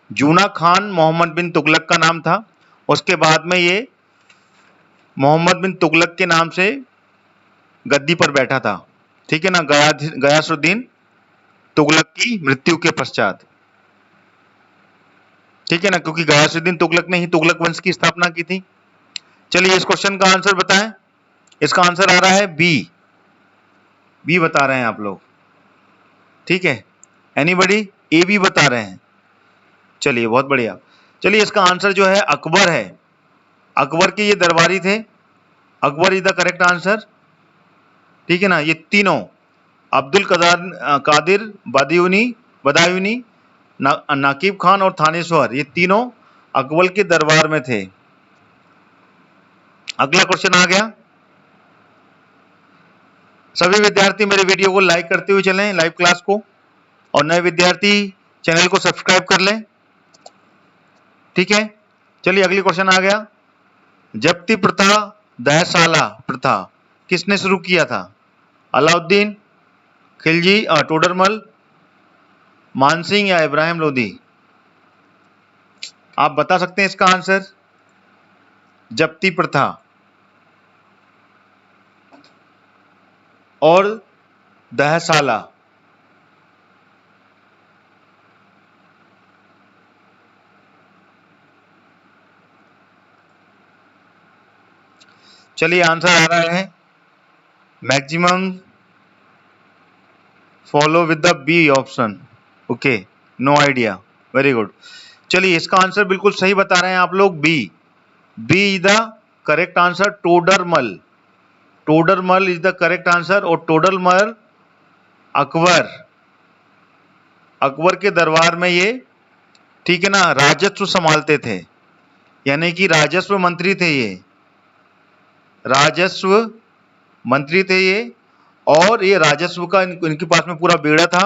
जूना खान मोहम्मद बिन तुगलक का नाम था, उसके बाद में ये मोहम्मद बिन तुगलक के नाम से गद्दी पर बैठा था, ठीक है ना, गयासुद्दीन तुगलक की मृत्यु के पश्चात, ठीक है ना, क्योंकि गयासुद्दीन तुगलक ने ही तुगलक वंश की स्थापना की थी। चलिए इस क्वेश्चन का आंसर बताएं। इसका आंसर आ रहा है बी बता रहे हैं आप लोग, ठीक है, एनीबडी? ए बी बता रहे हैं, चलिए बहुत बढ़िया। चलिए इसका आंसर जो है अकबर है, अकबर के ये दरबारी थे, Akbar is the correct answer. ठीक है ना, ये तीनों अब्दुल कादिर बदायूनी, नाकिब खान और थानेश्वर, ये तीनों अकबर के दरबार में थे। अगला क्वेश्चन आ गया। सभी विद्यार्थी मेरे वीडियो को लाइक करते हुए चलें, लाइव क्लास को, और नए विद्यार्थी चैनल को सब्सक्राइब कर लें। ठीक है, चलिए अगली क्वेश्चन आ गया। जब्ती प्रथा, दहसाला प्रथा किसने शुरू किया था? अलाउद्दीन, खिलजी, टोडरमल, मानसिंह या इब्राहिम लोदी? आप बता सकते हैं इसका आंसर। जब्ती प्रथा और दहसाला। चलिए आंसर आ रहा है maximum follow with the B option. Okay, no idea, very good. चलिए इसका आंसर बिल्कुल सही बता रहे हैं आप लोग, B is the correct answer. Todarmal is the correct answer. और टोडरमल अकबर के दरबार में ये, ठीक है ना, राजस्व संभालते थे, यानी कि राजस्व मंत्री थे ये, राजस्व मंत्री थे ये। और ये राजस्व का इनके पास में पूरा बेड़ा था,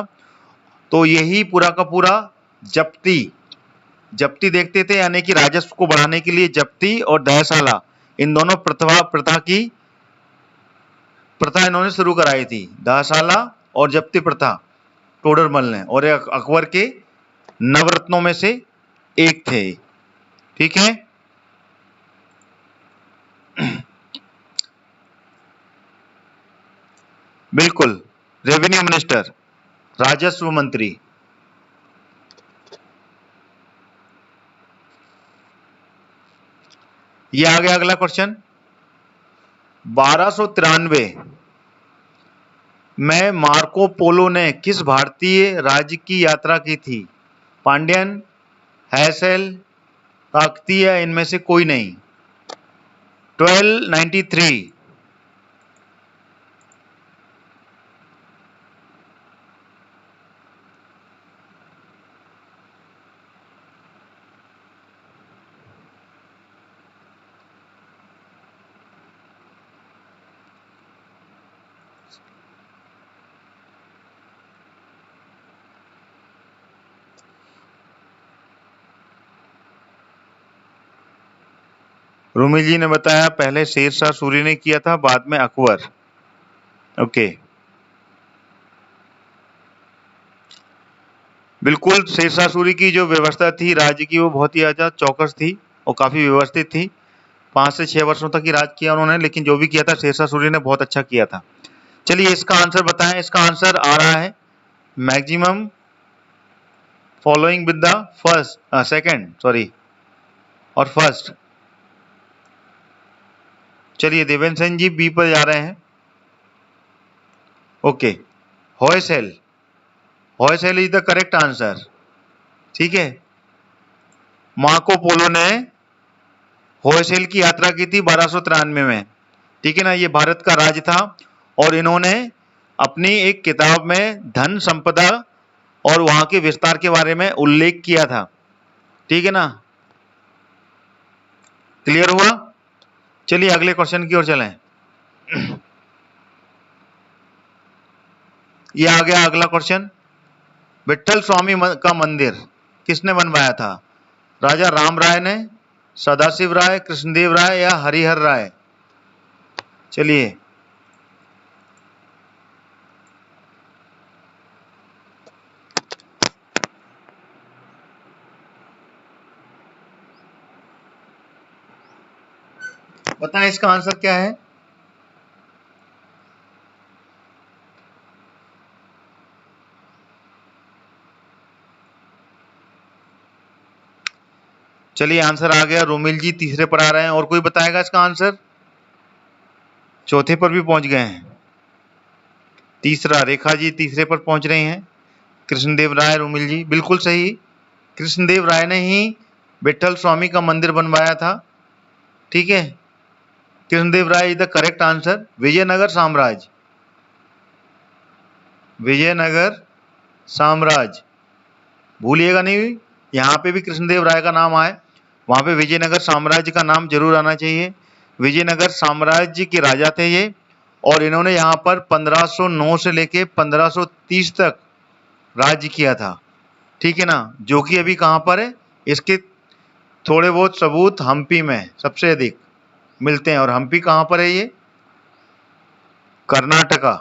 तो यही पूरा का पूरा जप्ती देखते थे, यानी कि राजस्व को बढ़ाने के लिए जप्ती और दहसाला, इन दोनों प्रथा इन्होंने शुरू कराई थी, दहसाला और जप्ती प्रथा टोडरमल ने, और अकबर के नवरत्नों में से एक थे। ठीक है, बिल्कुल, रेवेन्यू मिनिस्टर, राजस्व मंत्री। ये आ गया अगला क्वेश्चन। 1293 में मार्को पोलो ने किस भारतीय राज्य की यात्रा की थी? पांड्यन, हैसल, काकतीय, इनमें से कोई नहीं। 1293। रूमी जी ने बताया पहले शेरशाह सूरी ने किया था, बाद में अकबर। ओके, बिल्कुल, शेरशाह सूरी की जो व्यवस्था थी राज्य की, वो बहुत ही ज्यादा चौकस थी और काफी व्यवस्थित थी। 5 से 6 वर्षों तक ही राज किया उन्होंने, लेकिन जो भी किया था शेरशाह सूरी ने बहुत अच्छा किया था। चलिए इसका आंसर बताएं। इसका आंसर आ रहा है maximum following with the second और फर्स्ट। चलिए देवेंद्र सिंह जी बी पर जा रहे हैं। Okay, Hoysala is the correct answer. ठीक है, मार्को पोलो ने होयसेल की यात्रा की थी 1293 में। ठीक है ना, ये भारत का राज था, और इन्होंने अपनी एक किताब में धन संपदा और वहां के विस्तार के बारे में उल्लेख किया था। ठीक है ना, क्लियर हुआ? चलिए अगले क्वेश्चन की ओर चलें। ये आ गया अगला क्वेश्चन। विठल स्वामी का मंदिर किसने बनवाया था? राजा राम राय ने, सदाशिव राय, कृष्णदेव राय या हरिहर राय? चलिए बताएं इसका आंसर क्या है। चलिए आंसर आ गया, रोमिल जी तीसरे पर आ रहे हैं। और कोई बताएगा इसका आंसर? चौथे पर भी पहुंच गए हैं। तीसरा, रेखा जी तीसरे पर पहुंच रहे हैं। कृष्णदेव राय, रोमिल जी बिल्कुल सही, कृष्णदेव राय ने ही विठल स्वामी का मंदिर बनवाया था। ठीक है, Krishnadeva Raya is the correct answer. Vijayanagara साम्राज्य, विजयनगर साम्राज्य, भूलिएगा नहीं, यहाँ पे भी कृष्णदेव राय का नाम आए, वहां पे विजयनगर साम्राज्य का नाम जरूर आना चाहिए। विजयनगर साम्राज्य के राजा थे ये, और इन्होंने यहाँ पर 1509 से लेके 1530 तक राज्य किया था, ठीक है ना, जो कि अभी कहाँ पर है, इसके थोड़े बहुत सबूत हम्पी में सबसे अधिक मिलते हैं। और हम्पी कहाँ पर है ये, कर्नाटका,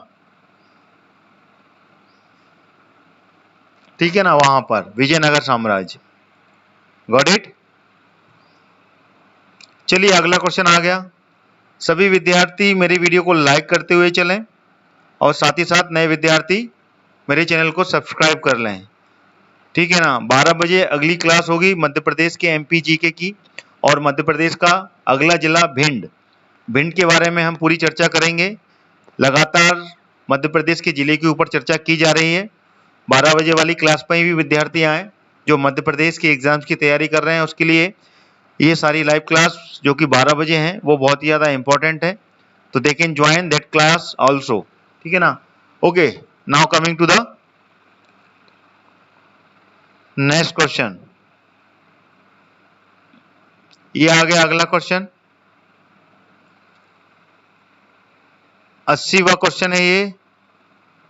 ठीक है ना, वहां पर विजयनगर साम्राज्य। Got it. चलिए अगला क्वेश्चन आ गया। सभी विद्यार्थी मेरी वीडियो को लाइक करते हुए चलें, और साथ ही साथ नए विद्यार्थी मेरे चैनल को सब्सक्राइब कर लें, ठीक है ना। 12 बजे अगली क्लास होगी मध्य प्रदेश के एमपी जीके की, और मध्य प्रदेश का अगला जिला भिंड, भिंड के बारे में हम पूरी चर्चा करेंगे। लगातार मध्य प्रदेश के जिले के ऊपर चर्चा की जा रही है। 12 बजे वाली क्लास में भी विद्यार्थी आए जो मध्य प्रदेश के एग्जाम्स की तैयारी कर रहे हैं, उसके लिए ये सारी लाइव क्लास जो कि 12 बजे हैं वो बहुत ही ज़्यादा इंपॉर्टेंट है, तो they can join that class also, ठीक है ना। Okay, now coming to the next question. ये आ गया अगला क्वेश्चन, 80वां क्वेश्चन है ये।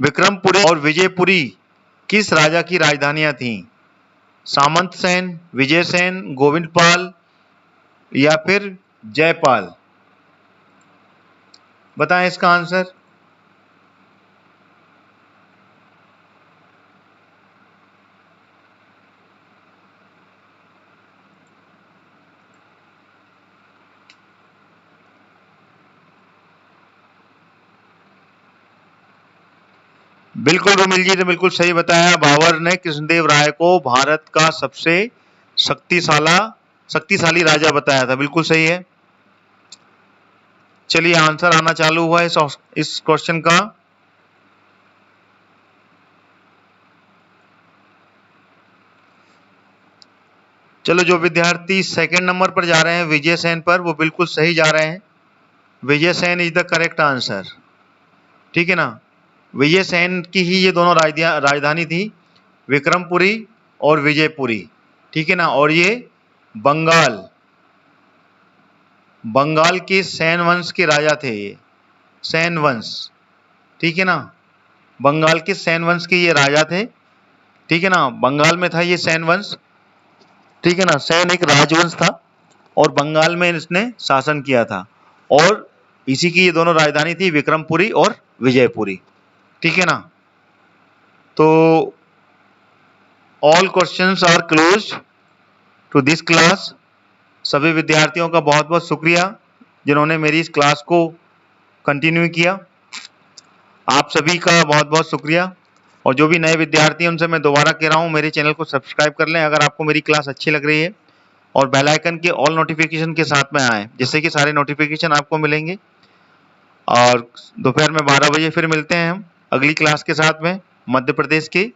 विक्रमपुरी और विजयपुरी किस राजा की राजधानियां थीं? सामंत सेन, विजय सेन, गोविंद पाल या फिर जयपाल? बताएं इसका आंसर। बिल्कुल रोमिल जी ने बिल्कुल सही बताया। बाबर ने कृष्णदेव राय को भारत का सबसे शक्तिशाली राजा बताया था, बिल्कुल सही है। चलिए आंसर आना चालू हुआ इस क्वेश्चन का। चलो, जो विद्यार्थी सेकंड नंबर पर जा रहे हैं विजय सेन पर, वो बिल्कुल सही जा रहे हैं। Vijay Sen is the correct answer, ठीक है ना। विजय सेन की ही ये दोनों राजधानी थी, विक्रमपुरी और विजयपुरी, ठीक है ना। और ये बंगाल के सैन वंश के राजा थे, ये सैन वंश, ठीक है ना। बंगाल के सैन वंश के ये राजा थे, ठीक है ना। बंगाल में था ये सैन वंश, ठीक है ना। सैन एक राजवंश था और बंगाल में इसने शासन किया था, और इसी की ये दोनों राजधानी थी, विक्रमपुरी और विजयपुरी, ठीक है ना। तो all questions are closed to this class. सभी विद्यार्थियों का बहुत बहुत शुक्रिया जिन्होंने मेरी इस क्लास को कंटिन्यू किया। आप सभी का बहुत बहुत शुक्रिया। और जो भी नए विद्यार्थी हैं उनसे मैं दोबारा कह रहा हूँ, मेरे चैनल को सब्सक्राइब कर लें अगर आपको मेरी क्लास अच्छी लग रही है, और बेल आइकन के ऑल नोटिफिकेशन के साथ में आए, जिससे कि सारे नोटिफिकेशन आपको मिलेंगे। और दोपहर में 12 बजे फिर मिलते हैं हम अगली क्लास के साथ में। मध्य प्रदेश के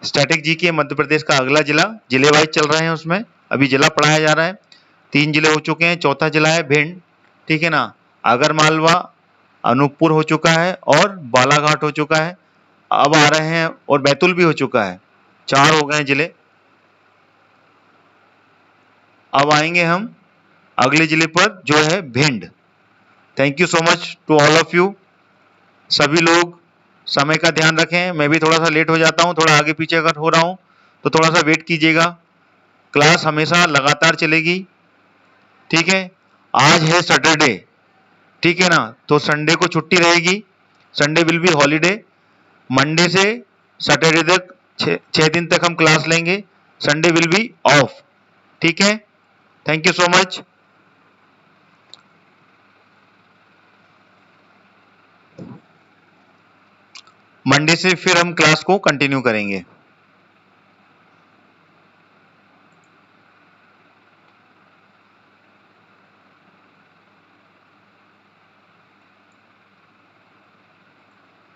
स्टैटिक जीके, मध्य प्रदेश का अगला जिले वाइज चल रहे हैं, उसमें अभी जिला पढ़ाया जा रहा है। 3 जिले हो चुके हैं, चौथा जिला है भिंड, ठीक है ना। आगर मालवा, अनूपपुर हो चुका है और बालाघाट हो चुका है, अब आ रहे हैं, और बैतूल भी हो चुका है। 4 हो गए जिले। अब आएंगे हम अगले जिले पर जो है Bhind. Thank you so much to all of you. सभी लोग समय का ध्यान रखें। मैं भी थोड़ा सा लेट हो जाता हूँ, थोड़ा आगे पीछे अगर हो रहा हूँ तो थोड़ा सा वेट कीजिएगा। क्लास हमेशा लगातार चलेगी, ठीक है। आज है सैटरडे, ठीक है ना, तो संडे को छुट्टी रहेगी, Sunday will be holiday. Monday से सैटरडे तक 6 दिन तक हम क्लास लेंगे, संडे विल बी ऑफ, ठीक है। Thank you so much. Monday से फिर हम क्लास को कंटिन्यू करेंगे।